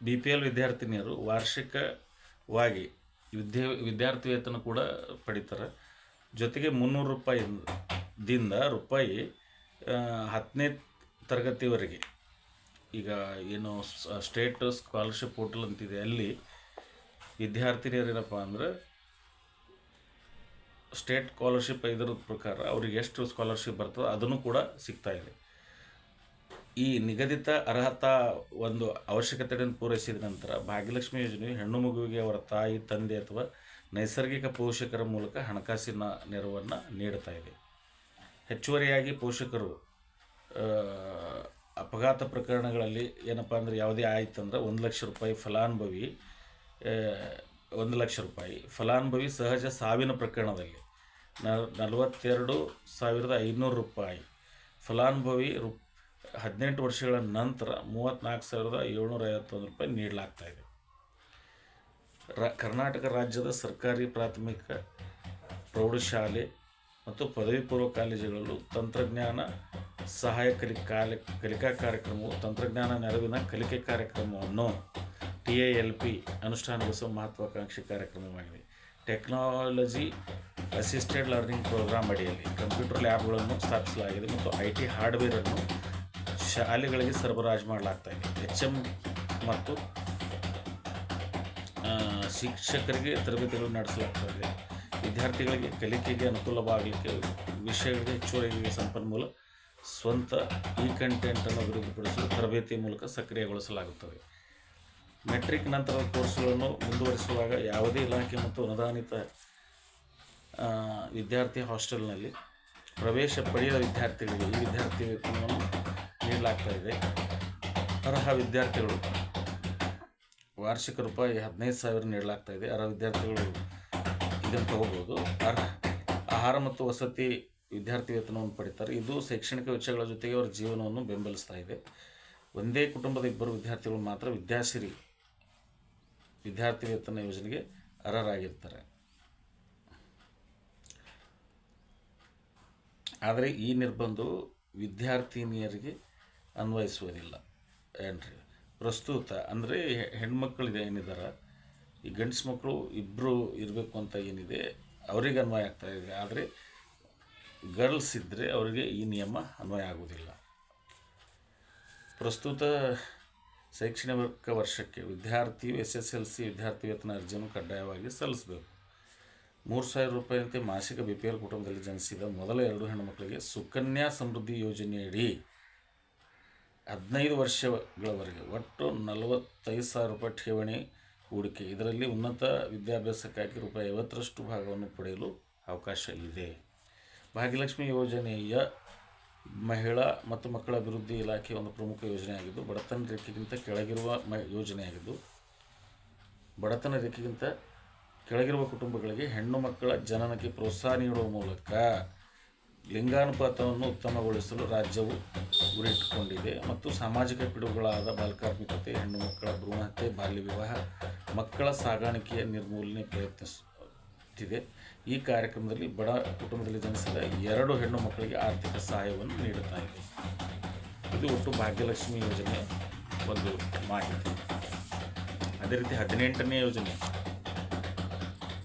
BPL ವಿದ್ಯಾರ್ಥಿನಿಯರು ವಾರ್ಷಿಕವಾಗಿ ವಿದ್ಯಾರ್ಥಿ ವೇತನ ಕೂಡ ಪಡಿತಾರೆ. ಜೊತೆಗೆ 300 ರೂಪಾಯಿದಿಂದ ರೂಪಾಯಿ 10ನೇ ತರಗತಿವರೆಗೆ ಈಗ ಏನು ಸ್ಟೇಟ್ ಸ್ಕಾಲರ್ಶಿಪ್ ಪೋರ್ಟಲ್ ಅಂತಿದೆ, ಅಲ್ಲಿ ವಿದ್ಯಾರ್ಥಿನಿಯರೇನಪ್ಪ ಅಂದ್ರೆ ಸ್ಟೇಟ್ ಸ್ಕಾಲರ್ಶಿಪ್ ಇದರ ಪ್ರಕಾರ ಅವ್ರಿಗೆ ಎಷ್ಟು ಸ್ಕಾಲರ್ಶಿಪ್ ಬರ್ತದೆ ಅದನ್ನು ಕೂಡ ಸಿಗ್ತಾ ಇದೆ. ಈ ನಿಗದಿತ ಅರ್ಹತಾ ಒಂದು ಅವಶ್ಯಕತೆಗಳನ್ನು ಪೂರೈಸಿದ ನಂತರ ಭಾಗ್ಯಲಕ್ಷ್ಮಿ ಯೋಜನೆಯು ಹೆಣ್ಣು ಮಗುವಿಗೆ ಅವರ ತಾಯಿ, ತಂದೆ ಅಥವಾ ನೈಸರ್ಗಿಕ ಪೋಷಕರ ಮೂಲಕ ಹಣಕಾಸಿನ ನೆರವನ್ನು ನೀಡುತ್ತಾ ಇದೆ. ಹೆಚ್ಚುವರಿಯಾಗಿ ಪೋಷಕರು ಅಪಘಾತ ಪ್ರಕರಣಗಳಲ್ಲಿ ಏನಪ್ಪ ಅಂದರೆ ಯಾವುದೇ ಆಯ್ತಂದ್ರೆ 1 ಲಕ್ಷ ರೂಪಾಯಿ ಫಲಾನುಭವಿ 1 ಲಕ್ಷ ರೂಪಾಯಿ, ಫಲಾನುಭವಿ ಸಹಜ ಸಾವಿನ ಪ್ರಕರಣದಲ್ಲಿ 42,500 ರೂಪಾಯಿ, ಫಲಾನುಭವಿ 18 ವರ್ಷಗಳ ನಂತರ 34,751 ರೂಪಾಯಿ ನೀಡಲಾಗ್ತಾಯಿದೆ. ಕರ್ನಾಟಕ ರಾಜ್ಯದ ಸರ್ಕಾರಿ ಪ್ರಾಥಮಿಕ ಪ್ರೌಢಶಾಲೆ ಮತ್ತು ಪದವಿ ಪೂರ್ವ ಕಾಲೇಜುಗಳಲ್ಲೂ ತಂತ್ರಜ್ಞಾನ ಸಹಾಯ ಕಲಿಕಾ ಕಾರ್ಯಕ್ರಮವು ತಂತ್ರಜ್ಞಾನ ನೆರವಿನ ಕಲಿಕೆ ಕಾರ್ಯಕ್ರಮವನ್ನು TALP ಅನುಷ್ಠಾನಗೊಳಿಸುವ ಮಹತ್ವಾಕಾಂಕ್ಷಿ ಕಾರ್ಯಕ್ರಮವಾಗಿದೆ. ಟೆಕ್ನಾಲಜಿ ಅಸಿಸ್ಟೆಡ್ ಲರ್ನಿಂಗ್ ಪ್ರೋಗ್ರಾಮ್ ಅಡಿಯಲ್ಲಿ ಕಂಪ್ಯೂಟರ್ ಲ್ಯಾಬ್ಗಳನ್ನು ಸ್ಥಾಪಿಸಲಾಗಿದೆ ಮತ್ತು IT ಹಾರ್ಡ್ವೇರನ್ನು ಶಾಲೆಗಳಿಗೆ ಸರಬರಾಜು ಮಾಡಲಾಗ್ತಾಯಿದೆ. HM ಮತ್ತು ಶಿಕ್ಷಕರಿಗೆ ತರಬೇತಿಗಳು ನಡೆಸಲಾಗ್ತದೆ. ವಿದ್ಯಾರ್ಥಿಗಳಿಗೆ ಕಲಿಕೆಗೆ ಅನುಕೂಲವಾಗಲಿಕ್ಕೆ ವಿಷಯಗಳಿಗೆ ಹೆಚ್ಚುವರಿ ಸಂಪನ್ಮೂಲ ಸ್ವಂತ ಕಂಟೆಂಟನ್ನು ಅಭಿವೃದ್ಧಿಪಡಿಸಲು ತರಬೇತಿ ಮೂಲಕ ಸಕ್ರಿಯಗೊಳಿಸಲಾಗುತ್ತದೆ. ಮೆಟ್ರಿಕ್ ನಂತರದ ಕೋರ್ಸ್ಗಳನ್ನು ಮುಂದುವರಿಸುವಾಗ ಯಾವುದೇ ಇಲಾಖೆ ಮತ್ತು ಅನುದಾನಿತ ವಿದ್ಯಾರ್ಥಿ ಹಾಸ್ಟೆಲ್ನಲ್ಲಿ ಪ್ರವೇಶ ಪಡೆಯದ ವಿದ್ಯಾರ್ಥಿಗಳಿಗೆ ಈ ವಿದ್ಯಾರ್ಥಿ ವೇತನವನ್ನು ನೀಡಲಾಗ್ತಾಯಿದೆ. ಅರ್ಹ ವಿದ್ಯಾರ್ಥಿಗಳು ವಾರ್ಷಿಕ ರೂಪಾಯಿ 15,000 ನೀಡಲಾಗ್ತಾಯಿದೆ. ಅರ್ಹ ವಿದ್ಯಾರ್ಥಿಗಳು ಇದನ್ನು ತಗೋಬೋದು. ಆಹಾರ ಮತ್ತು ವಸತಿ ವಿದ್ಯಾರ್ಥಿ ವೇತನವನ್ನು ಪಡಿತಾರೆ. ಇದು ಶೈಕ್ಷಣಿಕ ವೆಚ್ಚಗಳ ಜೊತೆಗೆ ಅವರ ಜೀವನವನ್ನು ಬೆಂಬಲಿಸ್ತಾ ಇದೆ. ಒಂದೇ ಕುಟುಂಬದ 2 ವಿದ್ಯಾರ್ಥಿಗಳು ಮಾತ್ರ ವಿದ್ಯಾಸಿರಿ ವಿದ್ಯಾರ್ಥಿ ವೇತನ ಯೋಜನೆಗೆ ಅರ್ಹರಾಗಿರ್ತಾರೆ. ಆದರೆ ಈ ನಿರ್ಬಂಧವು ವಿದ್ಯಾರ್ಥಿನಿಯರಿಗೆ ಅನ್ವಯಿಸುವುದಿಲ್ಲ ಏನ್ರಿ. ಪ್ರಸ್ತುತ ಅಂದರೆ ಹೆಣ್ಮಕ್ಳಿಗೆ ಏನಿದ್ದಾರೆ, ಈ ಗಂಡಸು ಮಕ್ಕಳು ಇಬ್ಬರು ಇರಬೇಕು ಅಂತ ಏನಿದೆ ಅವರಿಗೆ ಅನ್ವಯ ಆಗ್ತಾಯಿದೆ. ಆದರೆ ಗರ್ಲ್ಸ್ ಇದ್ದರೆ ಅವರಿಗೆ ಈ ನಿಯಮ ಅನ್ವಯ ಆಗುವುದಿಲ್ಲ. ಪ್ರಸ್ತುತ ಶೈಕ್ಷಣಿಕ ವರ್ಷಕ್ಕೆ ವಿದ್ಯಾರ್ಥಿಯು SSLC ವಿದ್ಯಾರ್ಥಿ ವೇತನ ಅರ್ಜಿಯನ್ನು ಕಡ್ಡಾಯವಾಗಿ ಸಲ್ಲಿಸಬೇಕು. 3,000 ರೂಪಾಯಿಯಂತೆ ಮಾಸಿಕ BPL ಕುಟುಂಬದಲ್ಲಿ ಜನಿಸಿದ ಮೊದಲ 2 ಹೆಣ್ಣುಮಕ್ಕಳಿಗೆ ಸುಕನ್ಯಾ ಸಮೃದ್ಧಿ ಯೋಜನೆಯಡಿ 15 ವರ್ಷಗಳವರೆಗೆ ಒಟ್ಟು 45,000 ರೂಪಾಯಿ ಠೇವಣಿ ಹೂಡಿಕೆ. ಇದರಲ್ಲಿ ಉನ್ನತ ವಿದ್ಯಾಭ್ಯಾಸಕ್ಕಾಗಿ ರೂಪಾಯಿ 50ರಷ್ಟು ಭಾಗವನ್ನು ಪಡೆಯಲು ಅವಕಾಶ ಇದೆ. ಭಾಗ್ಯಲಕ್ಷ್ಮಿ ಯೋಜನೆಯ ಮಹಿಳಾ ಮತ್ತು ಮಕ್ಕಳ ಅಭಿವೃದ್ಧಿ ಇಲಾಖೆಯ ಒಂದು ಪ್ರಮುಖ ಯೋಜನೆಯಾಗಿದ್ದು ಬಡತನ ರೇಖೆಗಿಂತ ಕೆಳಗಿರುವ ಕುಟುಂಬಗಳಿಗೆ ಹೆಣ್ಣು ಮಕ್ಕಳ ಜನನಕ್ಕೆ ಪ್ರೋತ್ಸಾಹ ನೀಡುವ ಮೂಲಕ ಲಿಂಗಾನುಪಾತವನ್ನು ಉತ್ತಮಗೊಳಿಸಲು ರಾಜ್ಯವು ಗುರಿ ಇಟ್ಟುಕೊಂಡಿದೆ ಮತ್ತು ಸಾಮಾಜಿಕ ಪಿಡುಗುಗಳಾದ ಬಾಲಕಾರ್ಮಿಕತೆ, ಹೆಣ್ಣು ಮಕ್ಕಳ ಭ್ರೂಣ ಹತ್ಯೆ, ಬಾಲ್ಯ ವಿವಾಹ, ಮಕ್ಕಳ ಸಾಗಾಣಿಕೆಯ ನಿರ್ಮೂಲನೆ ಪ್ರಯತ್ನಿಸುತ್ತಿದೆ. ಈ ಕಾರ್ಯಕ್ರಮದಲ್ಲಿ ಬಡ ಕುಟುಂಬದಲ್ಲಿ ಜನಿಸಿದ 2 ಹೆಣ್ಣು ಮಕ್ಕಳಿಗೆ ಆರ್ಥಿಕ ಸಹಾಯವನ್ನು ನೀಡುತ್ತಾ ಇದೆ. ಇದು ಒಟ್ಟು ಭಾಗ್ಯಲಕ್ಷ್ಮಿ ಯೋಜನೆಯ ಒಂದು ಮಾಹಿತಿ. ಅದೇ ರೀತಿ 18ನೇ ಯೋಜನೆ